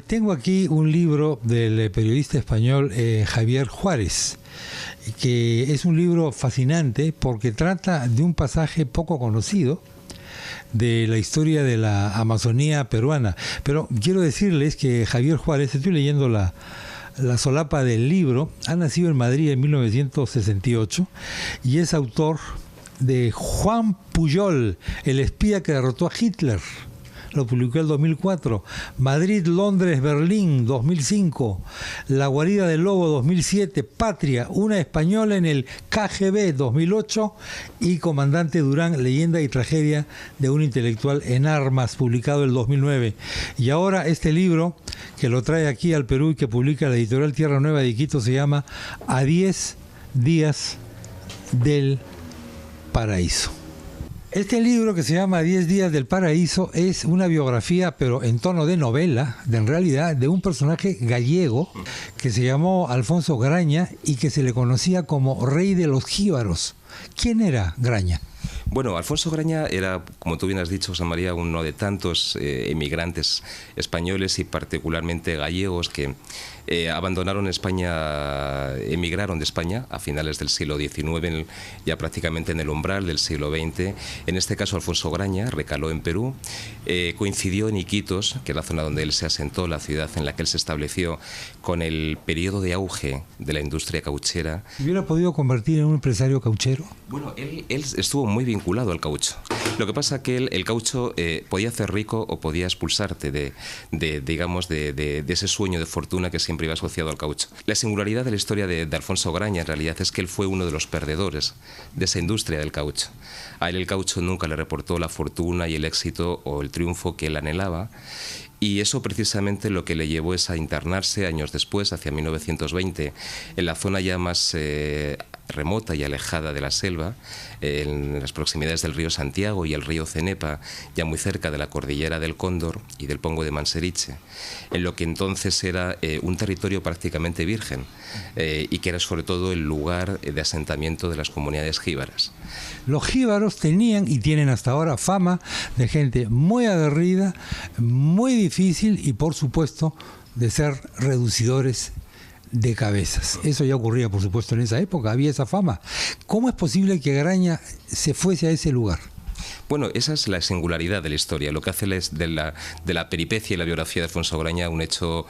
Tengo aquí un libro del periodista español Javier Juárez, que es un libro fascinante porque trata de un pasaje poco conocido de la historia de la Amazonía peruana. Pero quiero decirles que Javier Juárez, estoy leyendo la solapa del libro, ha nacido en Madrid en 1968 y es autor de Juan Pujol, el espía que derrotó a Hitler. Lo publicó en el 2004. Madrid, Londres, Berlín, 2005. La guarida del lobo, 2007. Patria, una española en el KGB, 2008. Y Comandante Durán, leyenda y tragedia de un intelectual en armas, publicado en el 2009. Y ahora este libro, que lo trae aquí al Perú y que publica la editorial Tierra Nueva de Quito, se llama A 10 días del paraíso. Este libro, que se llama 10 días del paraíso, es una biografía, pero en tono de novela, en realidad, de un personaje gallego que se llamó Alfonso Graña y que se le conocía como Rey de los Jíbaros. ¿Quién era Graña? Bueno, Alfonso Graña era, como tú bien has dicho, José María, uno de tantos emigrantes españoles y particularmente gallegos que abandonaron España, emigraron de España a finales del siglo XIX, ya prácticamente en el umbral del siglo XX. En este caso, Alfonso Graña recaló en Perú, coincidió en Iquitos, que es la zona donde él se asentó, la ciudad en la que él se estableció, con el periodo de auge de la industria cauchera. ¿Hubiera podido convertir en un empresario cauchero? Bueno, él estuvo muy vinculado al caucho. Lo que pasa es que el caucho podía hacer rico o podía expulsarte de ese sueño de fortuna que siempre iba asociado al caucho. La singularidad de la historia de Alfonso Graña en realidad es que él fue uno de los perdedores de esa industria del caucho. A él el caucho nunca le reportó la fortuna y el éxito o el triunfo que él anhelaba. Y eso precisamente lo que le llevó es a internarse años después, hacia 1920, en la zona ya más remota y alejada de la selva, en las proximidades del río Santiago y el río Cenepa, ya muy cerca de la cordillera del Cóndor y del Pongo de Manseriche, en lo que entonces era un territorio prácticamente virgen y que era sobre todo el lugar de asentamiento de las comunidades jíbaras. Los jíbaros tenían y tienen hasta ahora fama de gente muy aguerrida, muy difícil y por supuesto de ser reducidores de cabezas. Eso ya ocurría por supuesto en esa época, había esa fama. ¿Cómo es posible que Graña se fuese a ese lugar? Bueno, esa es la singularidad de la historia, lo que hace de la peripecia y la biografía de Alfonso Graña un hecho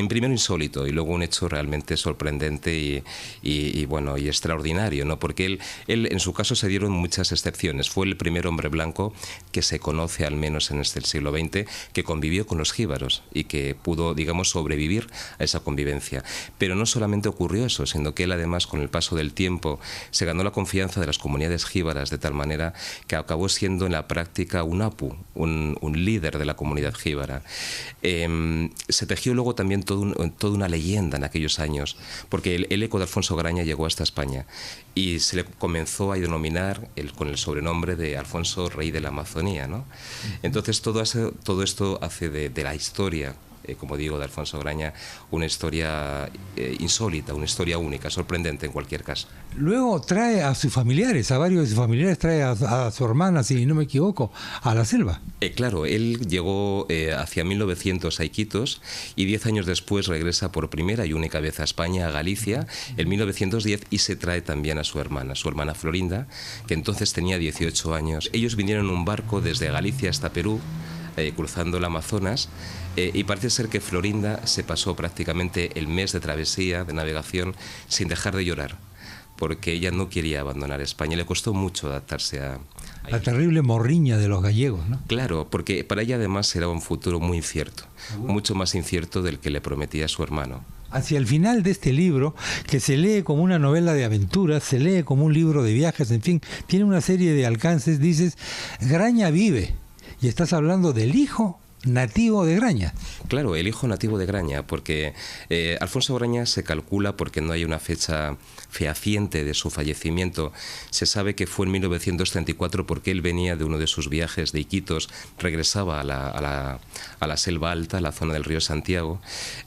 primero insólito y luego un hecho realmente sorprendente y extraordinario, ¿no? Porque él en su caso se dieron muchas excepciones. Fue el primer hombre blanco que se conoce, al menos en el siglo XX, que convivió con los jíbaros y que pudo, digamos, sobrevivir a esa convivencia. Pero no solamente ocurrió eso, sino que él además, con el paso del tiempo, se ganó la confianza de las comunidades jíbaras de tal manera que acabó siendo en la práctica un apu, un líder de la comunidad jíbara. Se tejió luego también toda una leyenda en aquellos años, porque el eco de Alfonso Graña llegó hasta España y se le comenzó a denominar con el sobrenombre de Alfonso Rey de la Amazonía, ¿no? Entonces todo esto hace de la historia, como digo, de Alfonso Graña, una historia insólita, una historia única, sorprendente en cualquier caso. Luego trae a sus familiares, a varios de sus familiares, trae a su hermana, si no me equivoco, a la selva. Claro, él llegó hacia 1900 a Iquitos y 10 años después regresa por primera y única vez a España, a Galicia, en 1910, y se trae también a su hermana Florinda, que entonces tenía 18 años. Ellos vinieron en un barco desde Galicia hasta Perú, cruzando el Amazonas, y parece ser que Florinda se pasó prácticamente el mes de travesía, de navegación, sin dejar de llorar, porque ella no quería abandonar España. Le costó mucho adaptarse a la terrible morriña de los gallegos, ¿no? Claro, porque para ella además era un futuro muy incierto, mucho más incierto del que le prometía su hermano. Hacia el final de este libro, que se lee como una novela de aventuras, se lee como un libro de viajes, en fin, tiene una serie de alcances, dices, Graña vive, y estás hablando del hijo nativo de Graña. Claro, el hijo nativo de Graña, porque Alfonso Graña se calcula, porque no hay una fecha fehaciente de su fallecimiento, se sabe que fue en 1934 porque él venía de uno de sus viajes de Iquitos, regresaba a la selva alta, a la zona del río Santiago,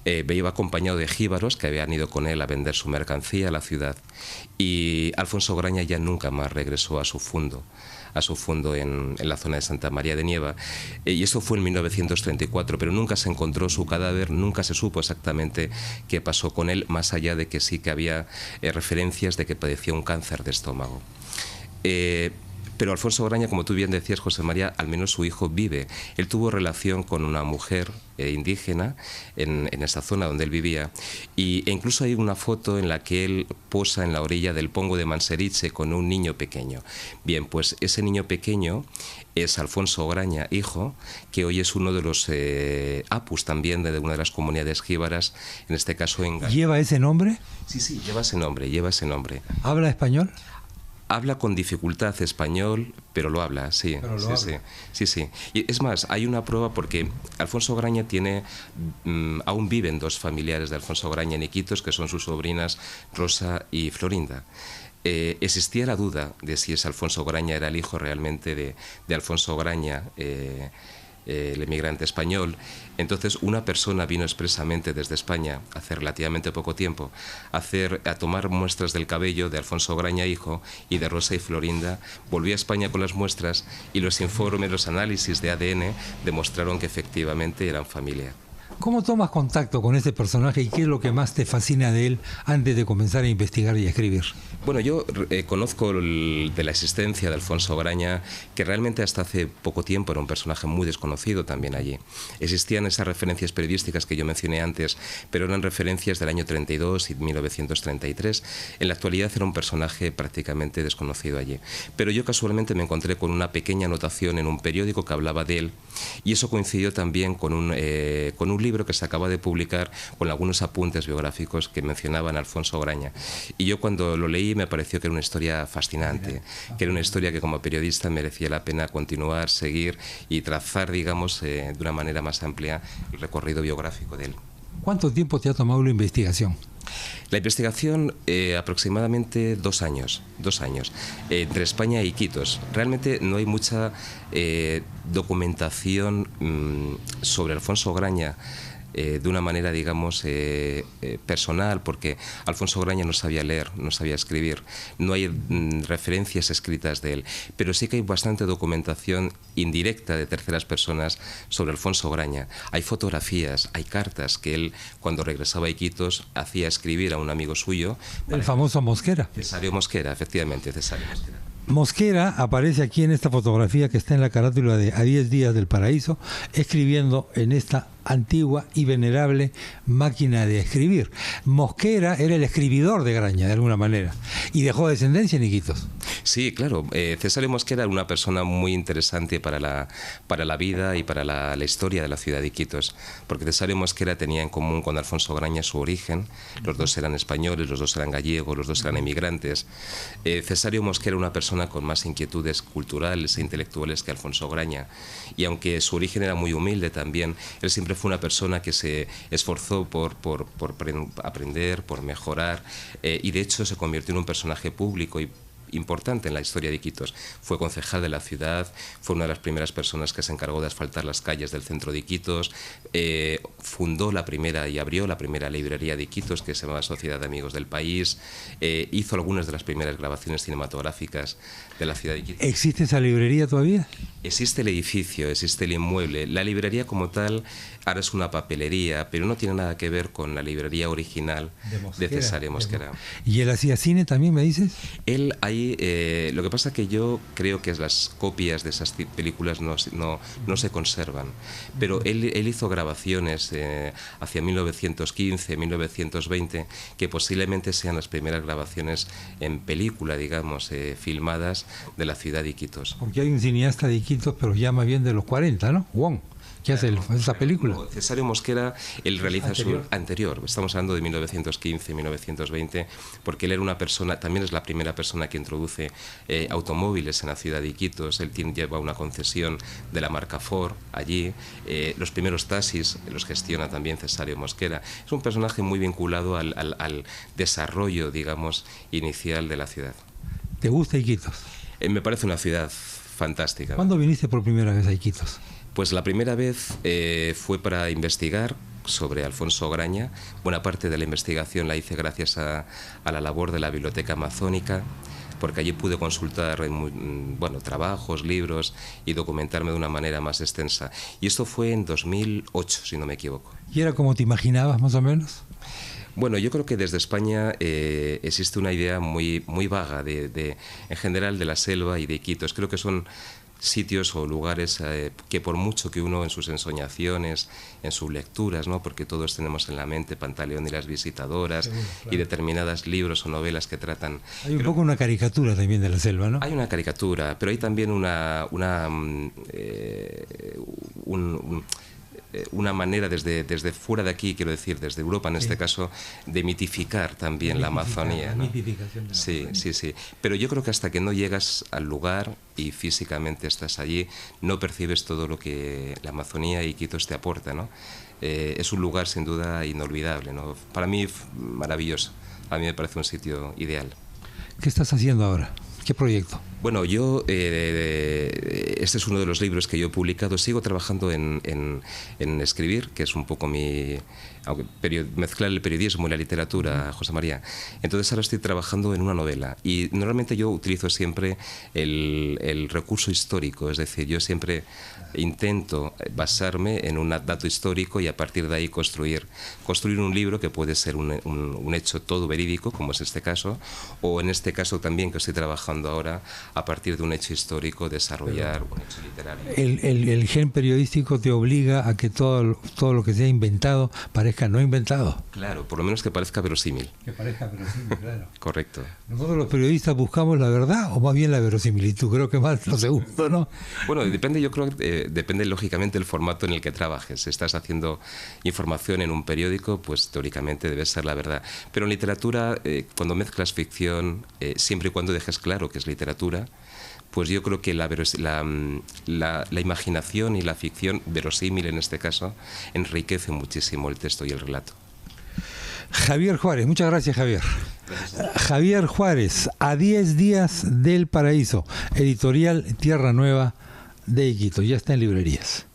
iba acompañado de jíbaros que habían ido con él a vender su mercancía a la ciudad, y Alfonso Graña ya nunca más regresó a su fundo en la zona de Santa María de Nieva, y eso fue en 1934. 1934, pero nunca se encontró su cadáver, nunca se supo exactamente qué pasó con él, más allá de que sí que había referencias de que padecía un cáncer de estómago. Pero Alfonso Graña, como tú bien decías, José María, al menos su hijo vive. Él tuvo relación con una mujer indígena en esa zona donde él vivía, e incluso hay una foto en la que él posa en la orilla del Pongo de Manseriche con un niño pequeño. Bien, pues ese niño pequeño es Alfonso Graña, hijo, que hoy es uno de los apus también de una de las comunidades jíbaras, en este caso en... ¿Lleva ese nombre? Sí, sí, lleva ese nombre, lleva ese nombre. ¿Habla español? Habla con dificultad español, pero lo habla, sí. Pero lo habla. Sí. Y es más, hay una prueba porque Alfonso Graña tiene, aún viven dos familiares de Alfonso Graña en Iquitos, que son sus sobrinas Rosa y Florinda. Existía la duda de si ese Alfonso Graña era el hijo realmente de Alfonso Graña, el emigrante español. Entonces una persona vino expresamente desde España hace relativamente poco tiempo a tomar muestras del cabello de Alfonso Graña hijo y de Rosa y Florinda, volvió a España con las muestras y los informes, los análisis de ADN demostraron que efectivamente eran familia. ¿Cómo tomas contacto con este personaje y qué es lo que más te fascina de él antes de comenzar a investigar y a escribir? Bueno, yo conozco de la existencia de Alfonso Graña, que realmente hasta hace poco tiempo era un personaje muy desconocido también allí. Existían esas referencias periodísticas que yo mencioné antes, pero eran referencias del año 32 y 1933. En la actualidad era un personaje prácticamente desconocido allí. Pero yo casualmente me encontré con una pequeña anotación en un periódico que hablaba de él, y eso coincidió también con un libro que se acaba de publicar con algunos apuntes biográficos que mencionaban a Alfonso Graña. Y yo cuando lo leí me pareció que era una historia fascinante, que era una historia que como periodista merecía la pena continuar, seguir y trazar, digamos, de una manera más amplia el recorrido biográfico de él. ¿Cuánto tiempo te ha tomado la investigación? La investigación aproximadamente 2 años, entre España y Iquitos. Realmente no hay mucha documentación sobre Alfonso Graña de una manera, digamos, personal, porque Alfonso Graña no sabía leer, no sabía escribir, no hay referencias escritas de él, pero sí que hay bastante documentación indirecta de terceras personas sobre Alfonso Graña. Hay fotografías, hay cartas que él, cuando regresaba a Iquitos, hacía escribir a un amigo suyo. El famoso Mosquera. Cesario Mosquera, efectivamente, Cesario Mosquera. Mosquera aparece aquí en esta fotografía que está en la carátula de A 10 días del paraíso, escribiendo en esta antigua y venerable máquina de escribir. Mosquera era el escribidor de Graña, de alguna manera, y dejó descendencia en Iquitos. Sí, claro. Cesario Mosquera era una persona muy interesante para la vida y para la historia de la ciudad de Iquitos, porque Cesario Mosquera tenía en común con Alfonso Graña su origen. Los dos eran españoles, los dos eran gallegos, los dos eran emigrantes. Cesario Mosquera era una persona con más inquietudes culturales e intelectuales que Alfonso Graña, y aunque su origen era muy humilde también, él siempre fue una persona que se esforzó por aprender, por mejorar, y de hecho se convirtió en un personaje público y importante en la historia de Iquitos. Fue concejal de la ciudad, fue una de las primeras personas que se encargó de asfaltar las calles del centro de Iquitos, fundó la primera y abrió la primera librería de Iquitos, que se llamaba Sociedad de Amigos del País, hizo algunas de las primeras grabaciones cinematográficas de la ciudad de Iquitos. ¿Existe esa librería todavía? Existe el edificio, existe el inmueble. La librería como tal ahora es una papelería, pero no tiene nada que ver con la librería original de Cesario Mosquera. ¿Y él hacía cine también, me dices? Él ahí, lo que pasa es que yo creo que las copias de esas películas no se conservan, pero él hizo grabaciones hacia 1915, 1920, que posiblemente sean las primeras grabaciones en película, digamos, filmadas de la ciudad de Iquitos. Porque hay un cineasta de Iquitos, pero ya más bien de los 40, ¿no? Wong. ¿Qué hace esa película? No, Cesario Mosquera, él realiza su anterior, estamos hablando de 1915, 1920, porque él era una persona, también es la primera persona que introduce automóviles en la ciudad de Iquitos. Él lleva una concesión de la marca Ford allí, los primeros taxis los gestiona también Cesario Mosquera. Es un personaje muy vinculado al desarrollo, digamos, inicial de la ciudad. ¿Te gusta Iquitos? Me parece una ciudad fantástica. ¿Cuándo viniste por primera vez a Iquitos? Pues la primera vez fue para investigar sobre Alfonso Graña. Buena parte de la investigación la hice gracias a la labor de la Biblioteca Amazónica, porque allí pude consultar bueno, trabajos, libros y documentarme de una manera más extensa. Y esto fue en 2008, si no me equivoco. ¿Y era como te imaginabas, más o menos? Bueno, yo creo que desde España existe una idea muy vaga en general de la selva y de Iquitos. Creo que son sitios o lugares que por mucho que uno en sus ensoñaciones, en sus lecturas, ¿no? Porque todos tenemos en la mente Pantaleón y las visitadoras, claro, y determinados libros o novelas que tratan... Hay un poco una caricatura también de la selva, ¿no? Hay una caricatura, pero hay también una manera desde fuera de aquí, quiero decir, desde Europa en este caso, de mitificar también la Amazonía, ¿no? Sí, sí, sí. Pero yo creo que hasta que no llegas al lugar y físicamente estás allí, no percibes todo lo que la Amazonía y Iquitos te aporta, ¿no? Es un lugar sin duda inolvidable, ¿no? Para mí maravilloso. A mí me parece un sitio ideal. ¿Qué estás haciendo ahora? ¿Qué proyecto? Bueno, yo, este es uno de los libros que yo he publicado. Sigo trabajando en escribir, que es un poco mezclar el periodismo y la literatura, José María. Entonces ahora estoy trabajando en una novela. Y normalmente yo utilizo siempre el recurso histórico. Es decir, yo siempre intento basarme en un dato histórico y a partir de ahí construir un libro que puede ser un hecho todo verídico, como es este caso, o en este caso también que estoy trabajando ahora, a partir de un hecho histórico, desarrollar un hecho literario. El gen periodístico te obliga a que todo lo que sea inventado parezca no inventado. Claro, por lo menos que parezca verosímil. Que parezca verosímil, claro. Correcto. ¿Nosotros los periodistas buscamos la verdad o más bien la verosimilitud? Creo que más lo segundo, ¿no? Bueno, depende, yo creo que depende lógicamente del formato en el que trabajes. Si estás haciendo información en un periódico, pues teóricamente debe ser la verdad. Pero en literatura, cuando mezclas ficción, siempre y cuando dejes claro que es literatura, pues yo creo que la imaginación y la ficción, verosímil en este caso, enriquece muchísimo el texto y el relato. Javier Juárez, muchas gracias, Javier. Gracias. Javier Juárez, A 10 días del paraíso, editorial Tierra Nueva de Iquitos, ya está en librerías.